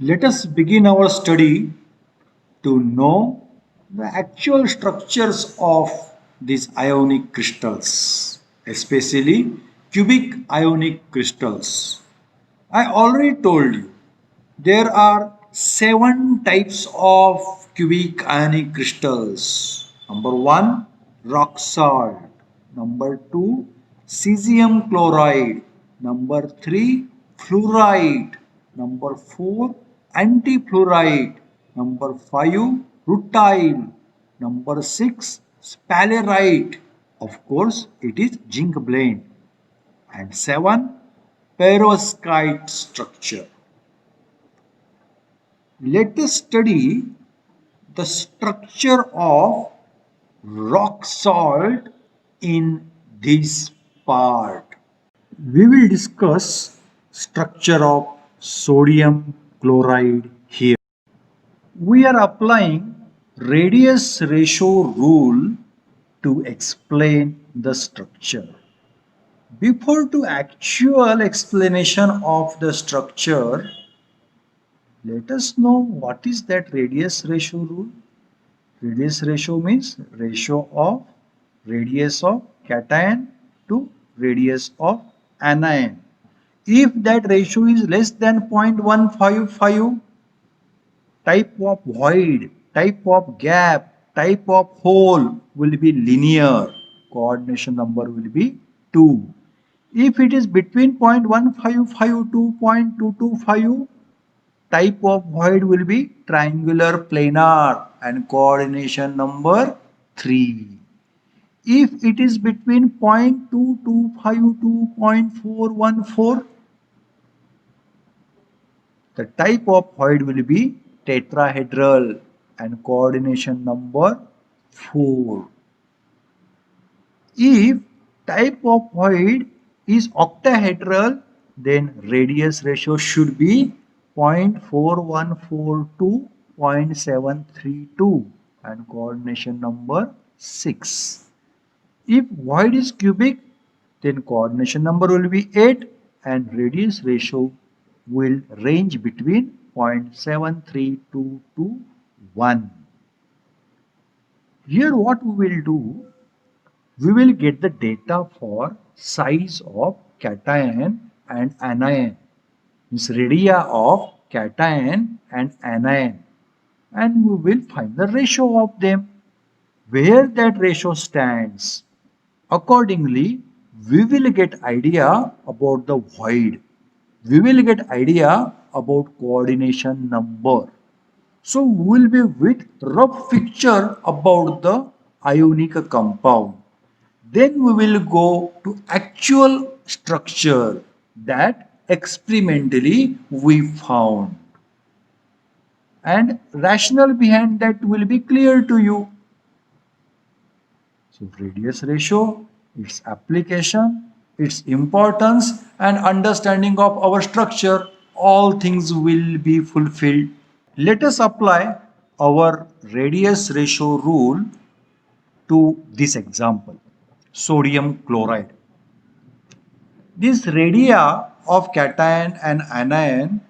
Let us begin our study to know the actual structures of these ionic crystals, especially cubic ionic crystals. I already told you there are seven types of cubic ionic crystals. Number one, rock salt. Number two, cesium chloride. Number three, fluoride. Number four, antifluoride. Number five, rutile. Number six, sphalerite. Of course, it is zinc blende. And seven, perovskite structure. Let us study the structure of rock salt in this part. We will discuss structure of sodium chloride here. We are applying radius ratio rule to explain the structure. Before to actual explanation of the structure, let us know what is that radius ratio rule. Radius ratio means ratio of radius of cation to radius of anion. If that ratio is less than 0.155, type of void, type of gap, type of hole will be linear. Coordination number will be 2. If it is between 0.155 to 0.225, type of void will be triangular planar and coordination number 3. If it is between 0.225 to 0.414, the type of void will be tetrahedral and coordination number 4. If type of void is octahedral, then radius ratio should be 0.414 to 0.732 and coordination number 6. If void is cubic, then coordination number will be 8 and radius ratio will range between 0.732 to 1. Here what we will do, we will get the data for size of cation and anion, means radii of cation and anion, and we will find the ratio of them, where that ratio stands. Accordingly, we will get idea about the void. We will get idea about coordination number. So we will be with rough picture about the ionic compound. Then we will go to actual structure that experimentally we found. And rationale behind that will be clear to you. So radius ratio, its application, its importance and understanding of our structure, all things will be fulfilled. Let us apply our radius ratio rule to this example, sodium chloride. This radii of cation and anion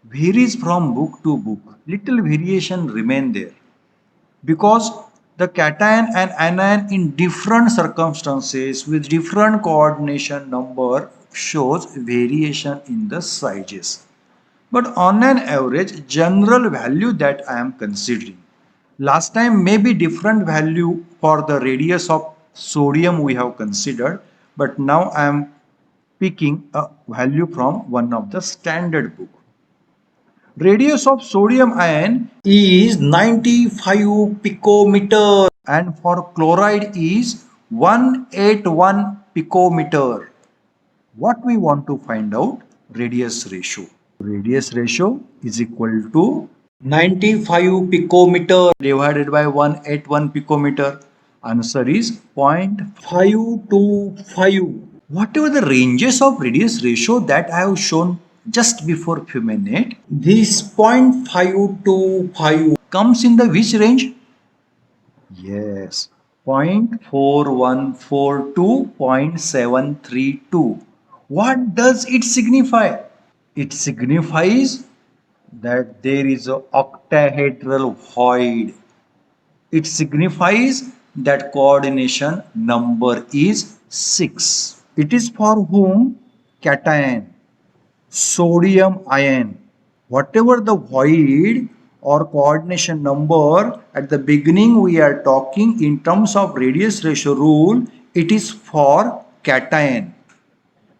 varies from book to book. Little variation remain there because the cation and anion in different circumstances with different coordination number shows variation in the sizes. But on an average, general value that I am considering. Last time maybe different value for the radius of sodium we have considered, but now I am picking a value from one of the standard book. Radius of sodium ion is 95 picometer and for chloride is 181 picometer. What we want to find out? Radius ratio. Radius ratio is equal to 95 picometer divided by 181 picometer. Answer is 0.525. Whatever the ranges of radius ratio that I have shown just before few minutes, this 0.525 comes in the which range? Yes, 0.4142 to 0.732. What does it signify? It signifies that there is a octahedral void. It signifies that coordination number is 6. It is for whom? Cation, sodium ion. Whatever the void or coordination number, at the beginning we are talking in terms of radius ratio rule, it is for cation.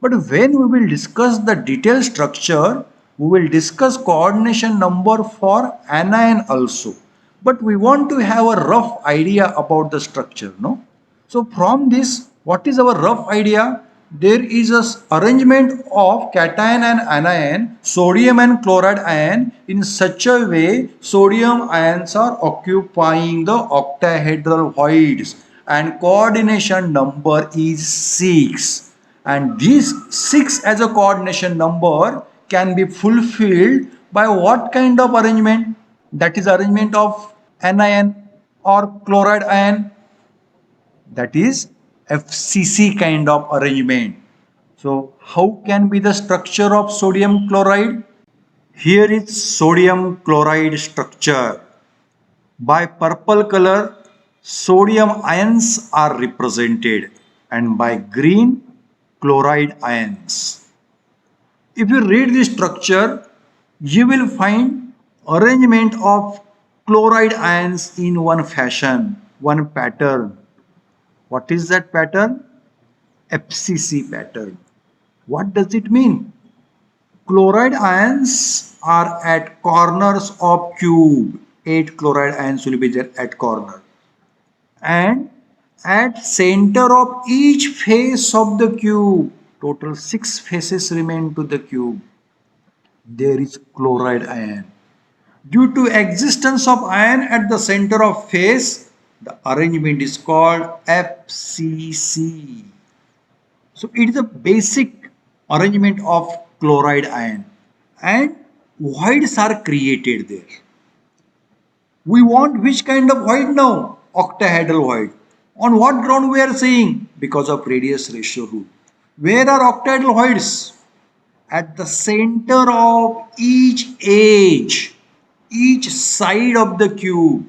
But when we will discuss the detailed structure, we will discuss coordination number for anion also. But we want to have a rough idea about the structure, no? So from this, what is our rough idea? There is a arrangement of cation and anion, sodium and chloride ion in such a way sodium ions are occupying the octahedral voids and coordination number is 6, and this 6 as a coordination number can be fulfilled by what kind of arrangement? That is arrangement of anion or chloride ion, that is FCC kind of arrangement. So how can be the structure of sodium chloride? Here is sodium chloride structure. By purple color, sodium ions are represented, and by green, chloride ions. If you read this structure, you will find arrangement of chloride ions in one fashion, one pattern. What is that pattern? FCC pattern. What does it mean? Chloride ions are at corners of cube. 8 chloride ions will be there at corner. And at center of each face of the cube, total 6 faces remain to the cube, there is chloride ion. Due to existence of ion at the center of face, the arrangement is called FCC. So it is a basic arrangement of chloride ion, and voids are created there. We want which kind of void now? Octahedral void. On what ground we are saying? Because of radius ratio rule. Where are octahedral voids? At the center of each edge, each side of the cube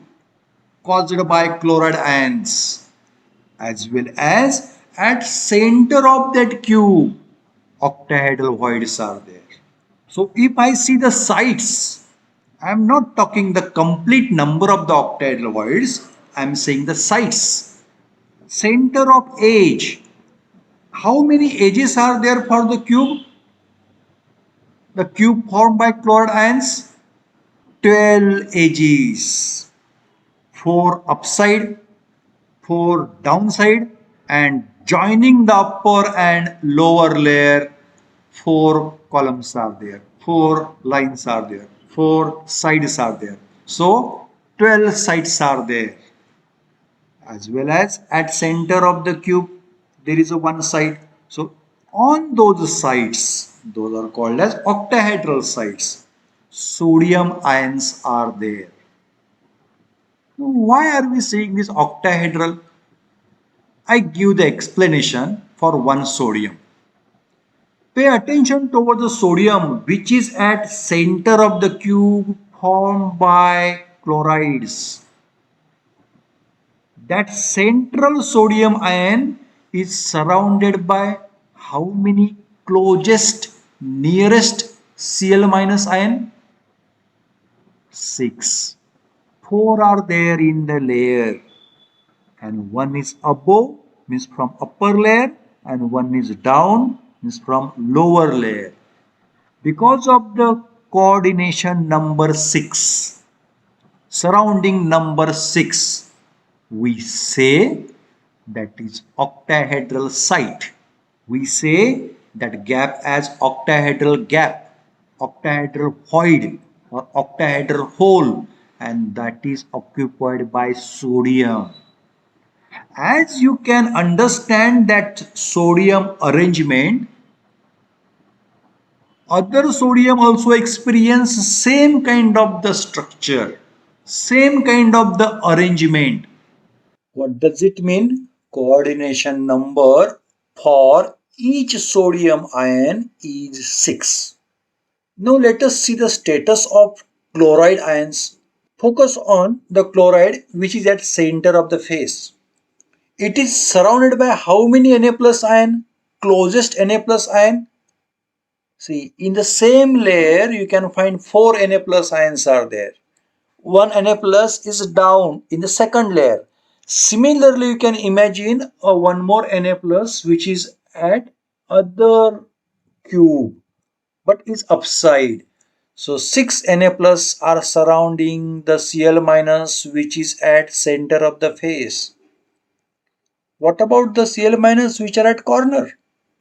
caused by chloride ions, as well as at center of that cube octahedral voids are there. So if I see the sides, I am not talking the complete number of the octahedral voids, I am saying the sides. Center of edge. How many edges are there for the cube? The cube formed by chloride ions? 12 edges. 4 upside, 4 downside, and joining the upper and lower layer, 4 columns are there, 4 lines are there, 4 sides are there. So 12 sides are there. As well as at center of the cube there is a one side. So on those sides, those are called as octahedral sides, sodium ions are there. Why are we saying this octahedral? I give the explanation for one sodium. Pay attention towards the sodium which is at center of the cube formed by chlorides. That central sodium ion is surrounded by how many closest, nearest Cl minus ion? 6. 4 are there in the layer, and one is above, means from upper layer, and one is down, means from lower layer. Because of the coordination number 6, surrounding number 6, we say that is octahedral site. We say that gap as octahedral gap, octahedral void, or octahedral hole, and that is occupied by sodium. As you can understand that sodium arrangement, other sodium also experience same kind of the structure, same kind of the arrangement. What does it mean? Coordination number for each sodium ion is 6. Now let us see the status of chloride ions. Focus on the chloride which is at center of the face. It is surrounded by how many Na plus ion? Closest Na plus ion. See, in the same layer you can find 4 Na plus ions are there. One Na plus is down in the second layer. Similarly, you can imagine one more Na plus which is at other cube but is upside. So 6 Na plus are surrounding the Cl minus which is at center of the face. What about the Cl minus which are at corner?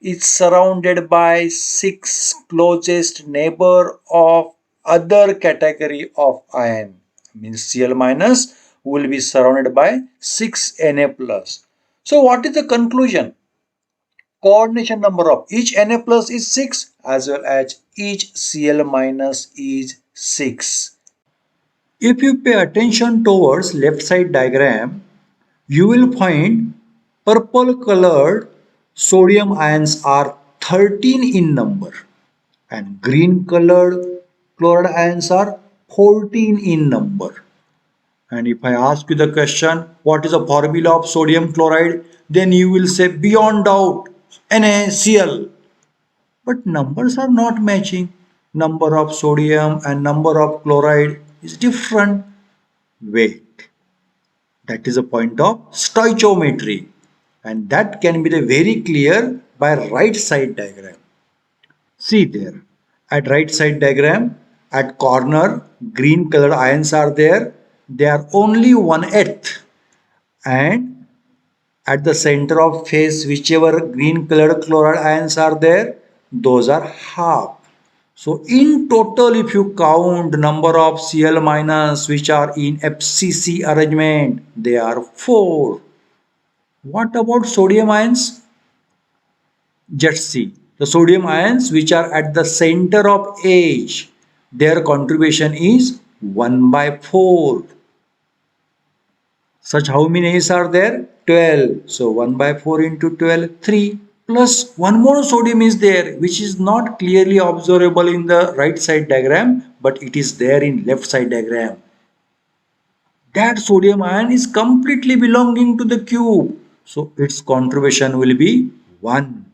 It's surrounded by 6 closest neighbor of other category of ion. Means Cl minus will be surrounded by 6 Na plus. So what is the conclusion? Coordination number of each Na plus is 6 as well as each Cl minus is 6. If you pay attention towards left side diagram, you will find purple colored sodium ions are 13 in number and green colored chloride ions are 14 in number. And if I ask you the question, what is the formula of sodium chloride? Then you will say beyond doubt NaCl. But numbers are not matching. Number of sodium and number of chloride is different. Wait, that is a point of stoichiometry, and that can be very clear by right side diagram. See there, at right side diagram, at corner, green colored ions are there. They are only 1/8, and at the center of face, whichever green colored chloride ions are there, those are half. So in total, if you count number of Cl minus which are in FCC arrangement, they are 4. What about sodium ions? Just see. The sodium ions which are at the center of H, their contribution is 1 by 4. Such how many A's are there? 12. So 1 by 4 into 12, 3. Plus one more sodium is there which is not clearly observable in the right side diagram, but it is there in left side diagram. That sodium ion is completely belonging to the cube. So its contribution will be 1.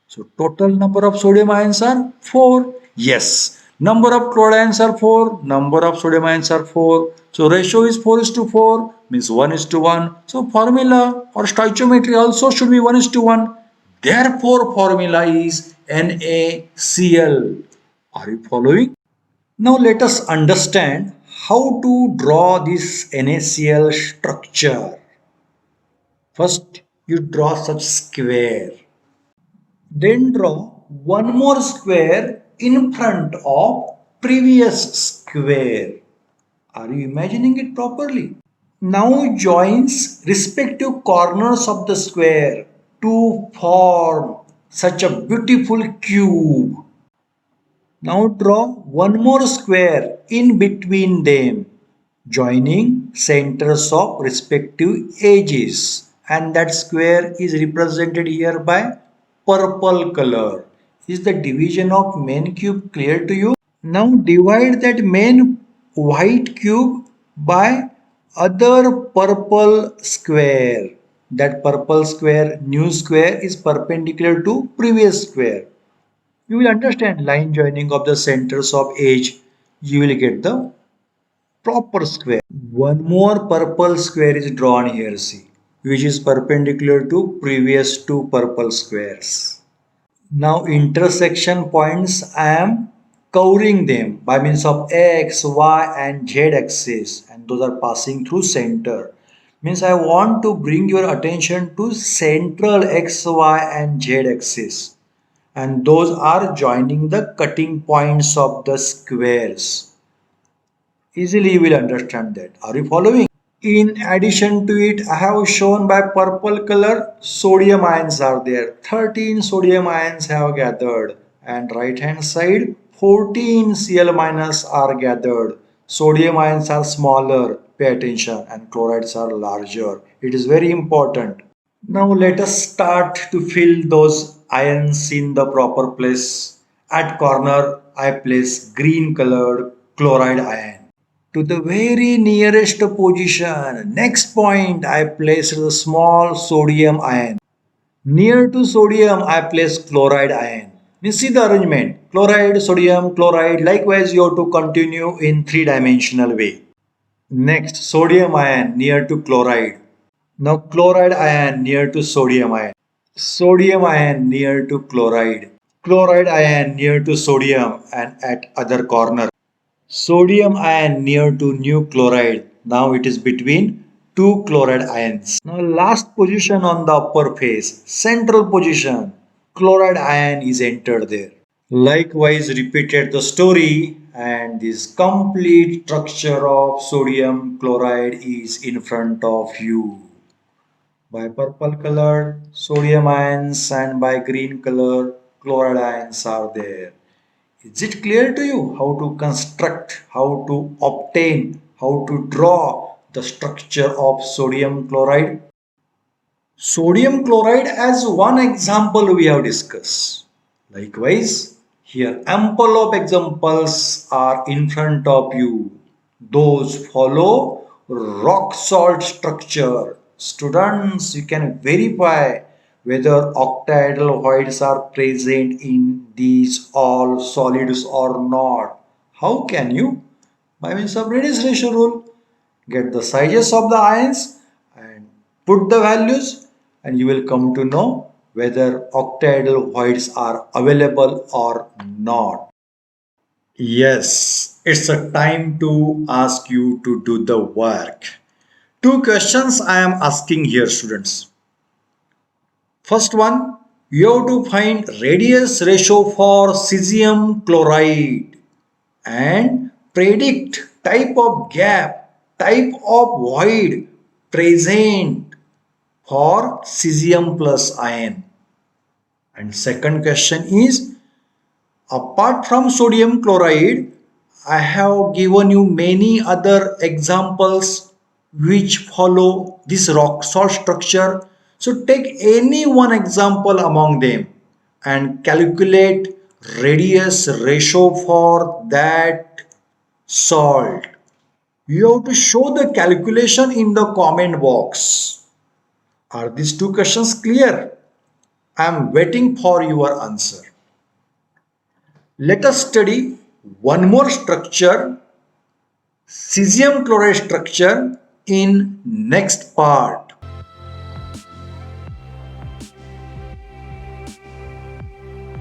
So total number of sodium ions are 4. Yes. Number of chloride ions are 4. Number of sodium ions are 4. So ratio is 4 is to 4 means 1 is to 1. So formula or stoichiometry also should be 1 is to 1. Therefore formula is NaCl. Are you following? Now let us understand how to draw this NaCl structure. First you draw such square. Then draw one more square in front of previous square. Are you imagining it properly? Now joins respective corners of the square to form such a beautiful cube. Now draw one more square in between them, joining centers of respective edges, and that square is represented here by purple color. Is the division of main cube clear to you? Now divide that main white cube by other purple square. That purple square, new square, is perpendicular to previous square. You will understand line joining of the centers of edge. You will get the proper square. One more purple square is drawn here, see, which is perpendicular to previous two purple squares. Now intersection points I am covering them by means of x, y and z axis, and those are passing through center. Means I want to bring your attention to central x, y and z axis, and those are joining the cutting points of the squares. Easily you will understand that. Are you following? In addition to it, I have shown by purple color sodium ions are there. 13 sodium ions have gathered, and right hand side 14 Cl minus are gathered. Sodium ions are smaller, pay attention, and chlorides are larger. It is very important. Now let us start to fill those ions in the proper place. At corner I place green colored chloride ion. To the very nearest position, next point, I place the small sodium ion. Near to sodium, I place chloride ion. You see the arrangement. Chloride, sodium, chloride. Likewise, you have to continue in three-dimensional way. Next, sodium ion near to chloride. Now chloride ion near to sodium ion. Sodium ion near to chloride. Chloride ion near to sodium and at other corner. Sodium ion near to new chloride. Now it is between two chloride ions. Now last position on the upper face, central position, chloride ion is entered there. Likewise repeated the story and this complete structure of sodium chloride is in front of you. By purple colored sodium ions and by green color chloride ions are there. Is it clear to you how to construct, how to obtain, how to draw the structure of sodium chloride? Sodium chloride as one example we have discussed. Likewise, here ample of examples are in front of you. Those follow rock salt structure. Students, you can verify whether octahedral voids are present in these all solids or not. How can you? By means of Redis ratio rule. Get the sizes of the ions and put the values and you will come to know whether octahedral voids are available or not. Yes, it's a time to ask you to do the work. Two questions I am asking here, students. First one, you have to find radius ratio for cesium chloride and predict type of gap, type of void present for cesium plus ion. And second question is, apart from sodium chloride, I have given you many other examples which follow this rock salt structure. So take any one example among them and calculate radius ratio for that salt. You have to show the calculation in the comment box. Are these two questions clear? I am waiting for your answer. Let us study one more structure, cesium chloride structure, in next part.